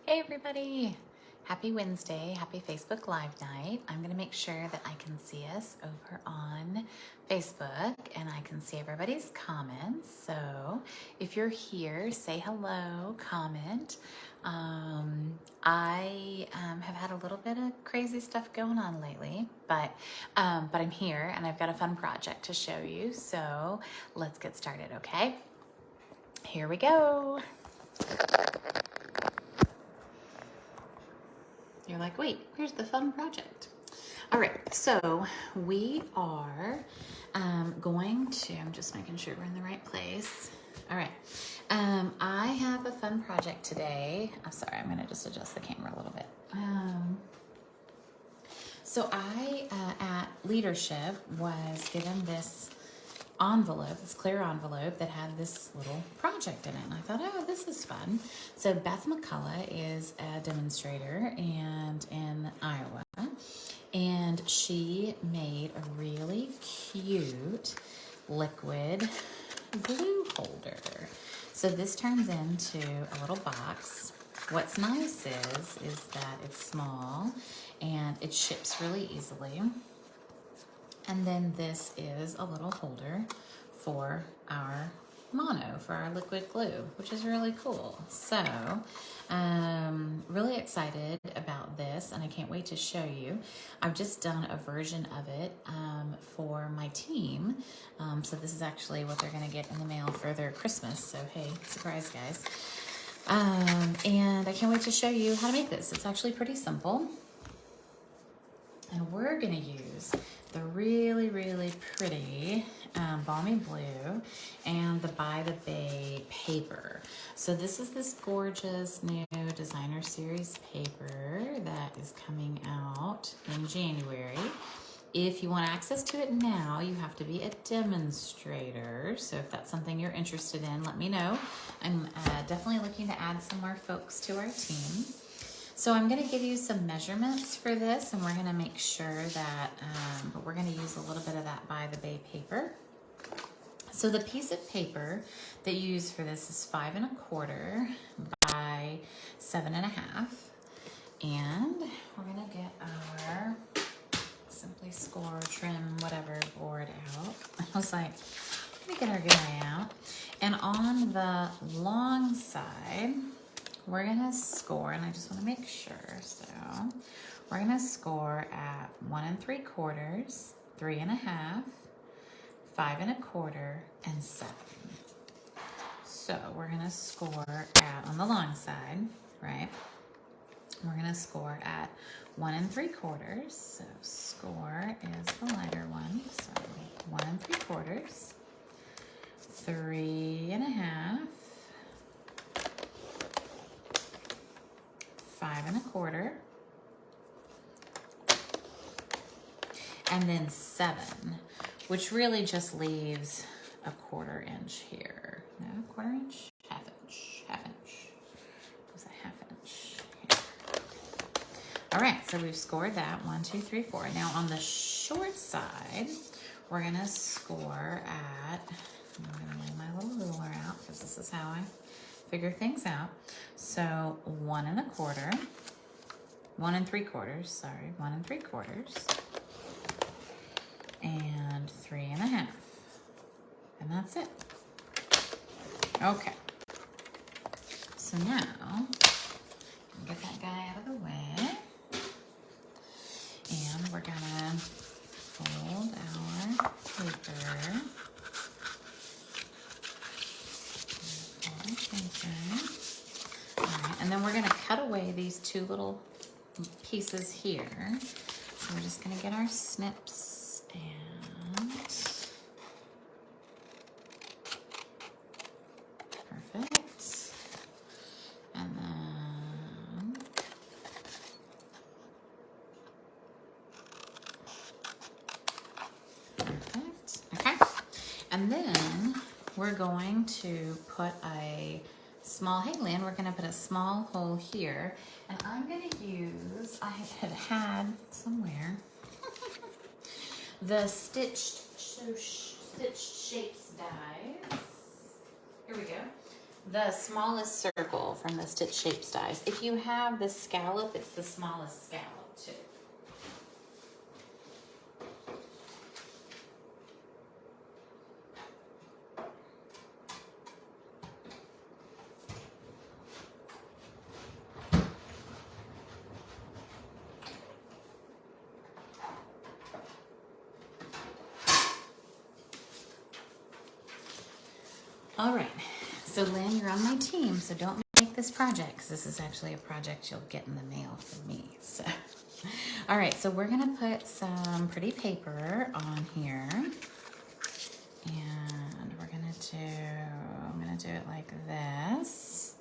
Hey everybody! Happy Wednesday, happy Facebook Live night. I'm gonna make sure that I can see us over on Facebook and I can see everybody's comments. So if you're here, say hello, comment. I have had a little bit of crazy stuff going on lately, but I'm here and I've got a fun project to show you. So let's get started, okay? Here we go. You're like, wait, where's the fun project? All right, so we are going to, I'm just making sure we're in the right place. All right, I have a fun project today. I'm sorry, I'm gonna just adjust the camera a little bit. So I, at leadership, was given this envelope, this clear envelope that had this little project in it. And I thought, oh, this is fun. So Beth McCullough is a demonstrator and in Iowa. And she made a really cute liquid glue holder. So this turns into a little box. What's nice is that it's small and it ships really easily. And then this is a little holder for our mono, for our liquid glue, which is really cool. So, really excited about this, and I can't wait to show you. I've just done a version of it for my team. So this is actually what they're gonna get in the mail for their Christmas. So hey, surprise guys. And I can't wait to show you how to make this. It's actually pretty simple. And we're gonna use the really, really pretty balmy blue and the By the Bay paper. So this is this gorgeous new designer series paper that is coming out in January. If you want access to it now, you have to be a demonstrator. So if that's something you're interested in, let me know. I'm definitely looking to add some more folks to our team. So I'm going to give you some measurements for this, and we're going to make sure that, we're going to use a little bit of that By the Bay paper. So the piece of paper that you use for this is 5 1/4 by 7 1/2. And we're going to get our Simply Score, trim, whatever board out. I was like, let me get our guy out. And on the long side, we're gonna score, and I just wanna make sure, so we're gonna score at 1 3/4, 3 1/2, 5 1/4, and 7. So we're gonna score at, on the long side, right? We're gonna score at 1 3/4, so score is the lighter one, so 1 3/4, 3 1/2, 5 1/4, and then 7, which really just leaves a 1/4 inch here. No, 1/4 inch, half inch, was a 1/2 inch here. All right, so we've scored that 1 2 3 4. Now on the short side, we're gonna score at, I'm gonna lay my little ruler out because this is how I figure things out. So 1 1/4, 1 3/4, sorry, 1 3/4, and 3 1/2, and that's it. Okay. So now, get that guy out of the way, and we're gonna fold our paper. Alright, and then we're going to cut away these 2 little pieces here. So we're just going to get our snips and perfect. And then perfect. Okay. And then we're going to put a small, hey Lynn, we're gonna put a small hole here, and I'm gonna use, I had somewhere, the stitched shapes dies. Here we go. the smallest circle from the Stitch Shapes dies. If you have the scallop, it's the smallest scallop too. All right, so Lynn, you're on my team, so don't make this project, because this is actually a project you'll get in the mail from me. So, all right, so we're gonna put some pretty paper on here, and I'm gonna do it like this,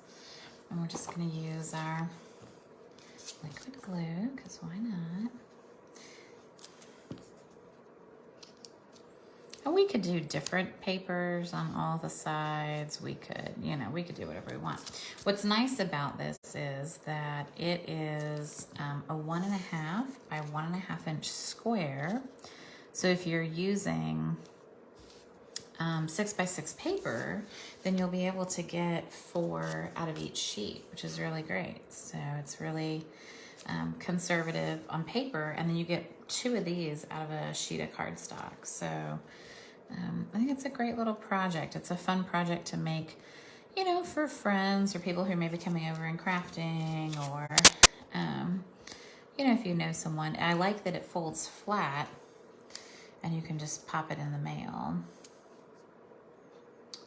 and we're just gonna use our liquid glue, because why not? And we could do different papers on all the sides. We could, you know, we could do whatever we want. What's nice about this is that it is a 1.5 by 1.5 inch square. So if you're using 6 by 6 paper, then you'll be able to get 4 out of each sheet, which is really great. So it's really conservative on paper, and then you get 2 of these out of a sheet of cardstock. So I think it's a great little project. It's a fun project to make, you know, for friends or people who may be coming over and crafting, or, you know, if you know someone. I like that it folds flat and you can just pop it in the mail.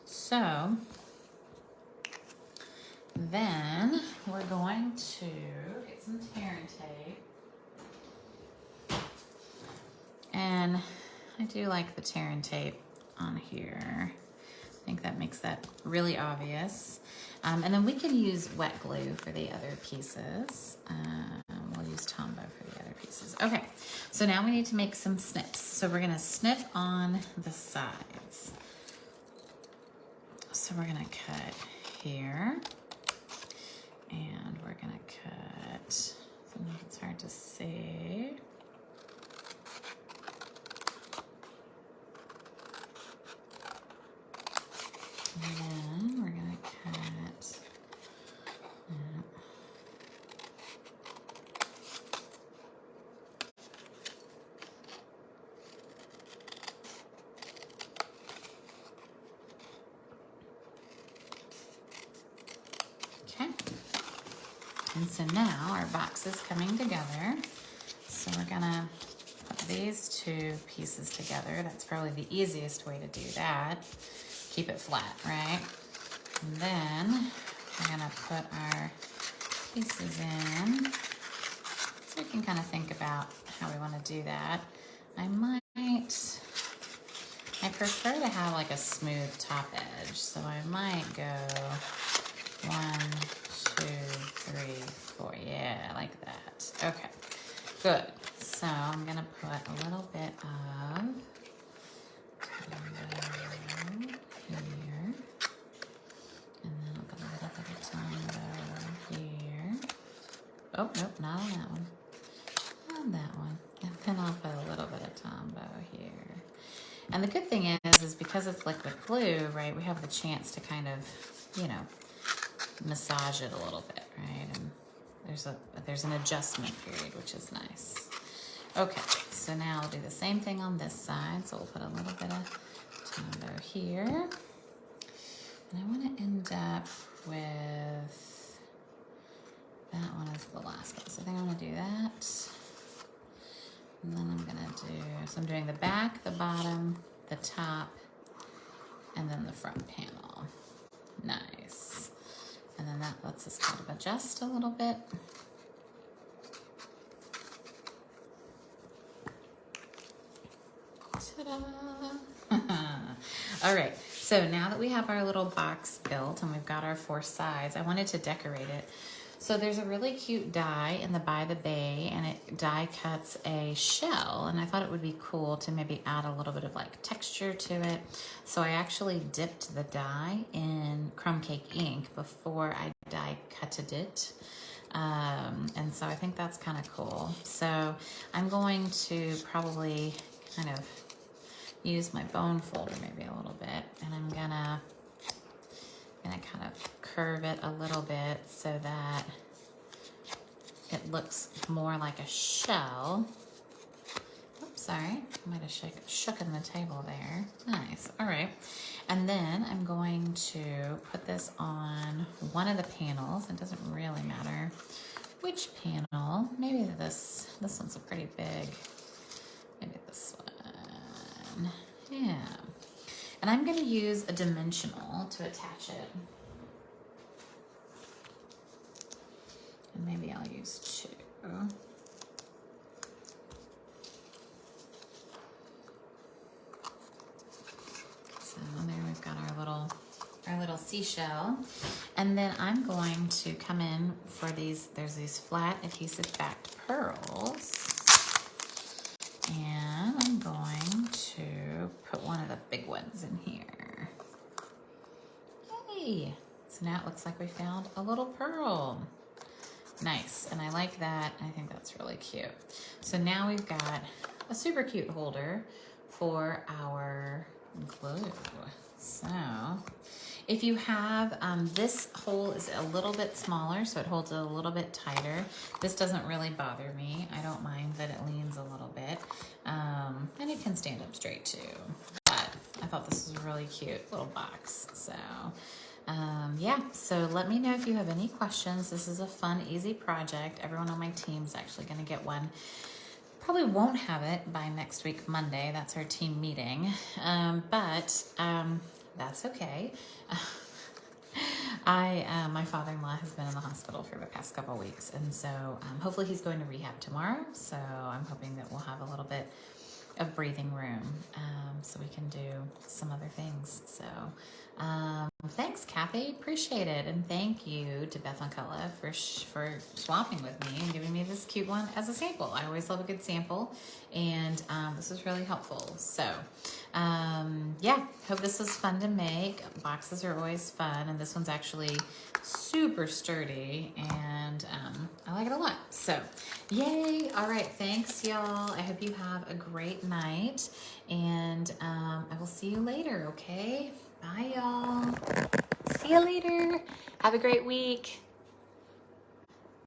So then we're going to get some tear and tape. And I do like the tear and tape on here. I think that makes that really obvious. And then we can use wet glue for the other pieces. We'll use Tombow for the other pieces. Okay, so now we need to make some snips. So we're gonna snip on the sides. So we're gonna cut here, and we're gonna cut, sometimes it's hard to see. And then we're gonna cut okay. And so now our box is coming together. So we're gonna put these 2 pieces together. That's probably the easiest way to do that. Keep it flat, right? And then we're gonna put our pieces in. So we can kind of think about how we want to do that. I prefer to have like a smooth top edge, so I might go 1, 2, 3, 4. Yeah, like that. Okay, good. So I'm gonna put a little bit of here, and then I'll put a little bit of Tombow here. Oh, nope, not on that one. On that one. And then I'll put a little bit of Tombow here. And the good thing is because it's liquid glue, right, we have the chance to kind of, you know, massage it a little bit, right? And there's an adjustment period, which is nice. Okay, so now I'll do the same thing on this side. So we'll put a little bit of Tombow here. And I want to end up with, that one is the last one. So I think I'm going to do that. And then I'm going to do, so I'm doing the back, the bottom, the top, and then the front panel. Nice. And then that lets us kind of adjust a little bit. Ta-da! All right, so now that we have our little box built and we've got our 4 sides, I wanted to decorate it. So there's a really cute die in the By the Bay, and it die cuts a shell, and I thought it would be cool to maybe add a little bit of like texture to it. So I actually dipped the die in crumb cake ink before I die cutted it. And so I think that's kind of cool. So I'm going to probably kind of use my bone folder maybe a little bit, and I'm gonna gonna kind of curve it a little bit so that it looks more like a shell. Oops, sorry, I might have shook in the table there. Nice, all right. And then I'm going to put this on one of the panels. It doesn't really matter which panel. Maybe this one's a pretty big. Maybe this one. Yeah. And I'm gonna use a dimensional to attach it. And maybe I'll use 2. So there we've got our little seashell. And then I'm going to come in for these, there's these flat adhesive-backed pearls. And I'm going to put one of the big ones in here. Yay! So now it looks like we found a little pearl. Nice, and I like that. I think that's really cute. So now we've got a super cute holder for our glue. So if you have, this hole is a little bit smaller, so it holds it a little bit tighter. This doesn't really bother me. I don't mind that it leans a little bit. And it can stand up straight too. But I thought this was a really cute little box. So yeah, so let me know if you have any questions. This is a fun, easy project. Everyone on my team is actually gonna get one. Probably won't have it by next week, Monday. That's our team meeting. But that's okay. My father-in-law has been in the hospital for the past couple of weeks, and so hopefully he's going to rehab tomorrow. So I'm hoping that we'll have a little bit of breathing room so we can do some other things. So thanks, Kathy. Appreciate it. And thank you to Beth Ancala for swapping with me and giving me this cute one as a sample. I always love a good sample, and this was really helpful. So yeah, hope this was fun to make. Boxes are always fun, and this one's actually super sturdy, and I like it a lot. So yay. All right, thanks y'all. I hope you have a great night, and I will see you later. Okay, bye y'all. See you later. Have a great week.